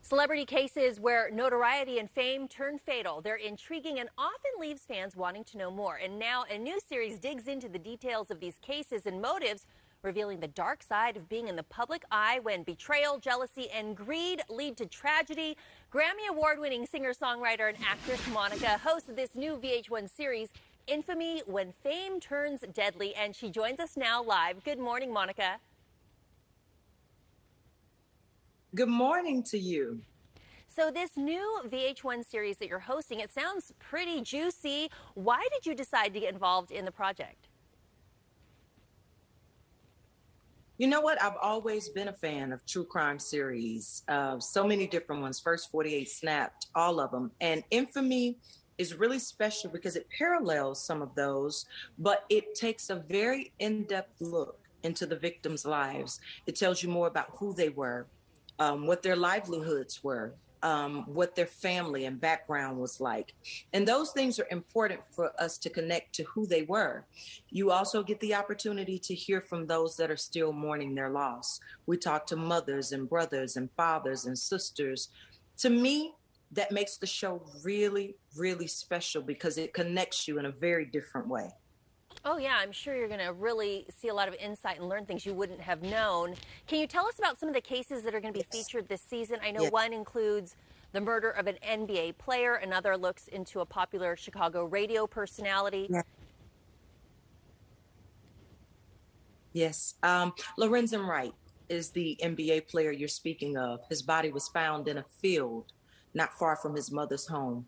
Celebrity cases where notoriety and fame turn fatal. They're intriguing and often leaves fans wanting to know more. And now a new series digs into the details of these cases and motives, revealing the dark side of being in the public eye when betrayal, jealousy, and greed lead to tragedy. Grammy award-winning singer-songwriter and actress Monica hosts this new VH1 series, Infamy, When Fame Turns Deadly, and she joins us now live. Good morning, Monica. Good morning to you. So this new VH1 series that you're hosting, it sounds pretty juicy. Why did you decide to get involved in the project? You know what? I've always been a fan of true crime series. So many different ones. First 48 Snapped, all of them. And Infamy is really special because it parallels some of those, but it takes a very in-depth look into the victims' lives. It tells you more about who they were, what their livelihoods were, what their family and background was like. And those things are important for us to connect to who they were. You also get the opportunity to hear from those that are still mourning their loss. We talk to mothers and brothers and fathers and sisters. To me, that makes the show really, really special because it connects you in a very different way. Oh, yeah, I'm sure you're going to really see a lot of insight and learn things you wouldn't have known. Can you tell us about some of the cases that are going to be featured this season? I know one includes the murder of an NBA player. Another looks into a popular Chicago radio personality. Yes. Lorenzen Wright is the NBA player you're speaking of. His body was found in a field not far from his mother's home.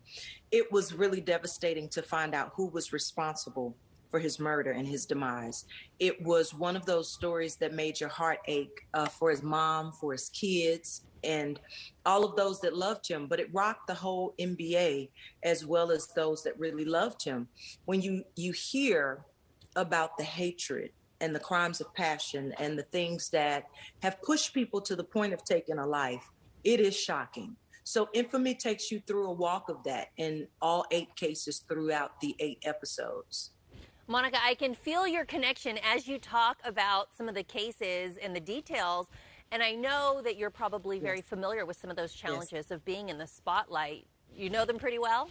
It was really devastating to find out who was responsible for his murder and his demise. It was one of those stories that made your heart ache for his mom, for his kids, and all of those that loved him. But it rocked the whole NBA as well as those that really loved him. When you hear about the hatred and the crimes of passion and the things that have pushed people to the point of taking a life, it is shocking. So Infamy takes you through a walk of that in all 8 cases throughout the 8 episodes. Monica, I can feel your connection as you talk about some of the cases and the details. And I know that you're probably very familiar with some of those challenges of being in the spotlight. You know them pretty well?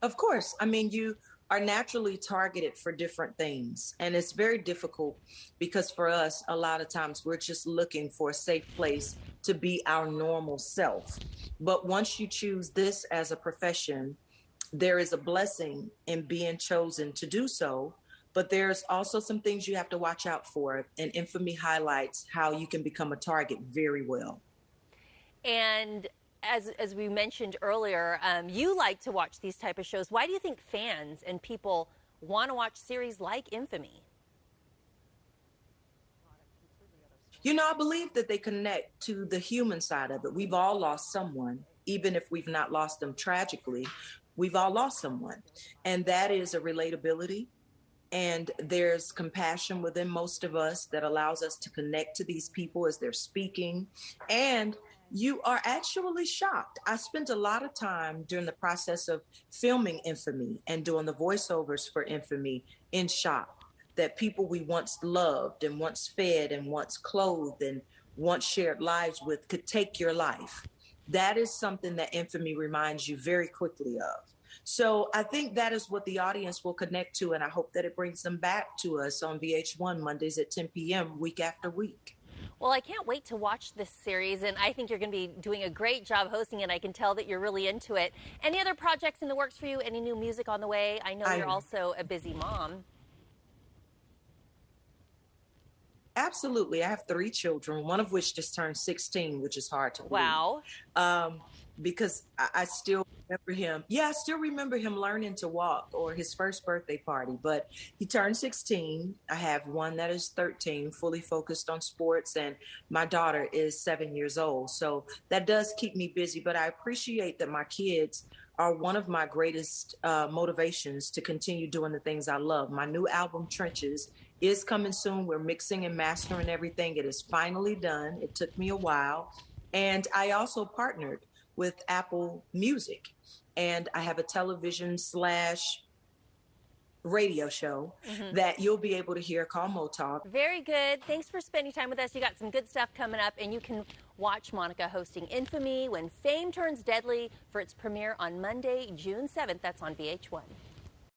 Of course. I mean, you are naturally targeted for different things. And it's very difficult because for us, a lot of times we're just looking for a safe place to be our normal self. But once you choose this as a profession, there is a blessing in being chosen to do so, but there's also some things you have to watch out for. And Infamy highlights how you can become a target very well. And as we mentioned earlier, you like to watch these type of shows. Why do you think fans and people want to watch series like Infamy? You know, I believe that they connect to the human side of it. We've all lost someone, even if we've not lost them tragically. We've all lost someone, and that is a relatability. And there's compassion within most of us that allows us to connect to these people as they're speaking. And you are actually shocked. I spent a lot of time during the process of filming Infamy and doing the voiceovers for Infamy in shock that people we once loved and once fed and once clothed and once shared lives with could take your life. That is something that Infamy reminds you very quickly of. So I think that is what the audience will connect to, and I hope that it brings them back to us on VH1 Mondays at 10 p.m. week after week. Well, I can't wait to watch this series, and I think you're going to be doing a great job hosting it. I can tell that you're really into it. Any other projects in the works for you? Any new music on the way? I know you're also a busy mom. Absolutely. I have 3 children, one of which just turned 16, which is hard to believe. Wow. Because I still remember him. Yeah, I still remember him learning to walk, or his first birthday party. But he turned 16. I have one that is 13, fully focused on sports, and my daughter is 7 years old. So that does keep me busy. But I appreciate that my kids are one of my greatest motivations to continue doing the things I love. My new album, Trenches, is coming soon. We're mixing and mastering everything. It is finally done. It took me a while. And I also partnered with Apple Music. And I have a television slash radio show that you'll be able to hear called Mo Talk. Very good. Thanks for spending time with us. You got some good stuff coming up, and you can watch Monica hosting Infamy When Fame Turns Deadly for its premiere on Monday, June 7th. That's on VH1.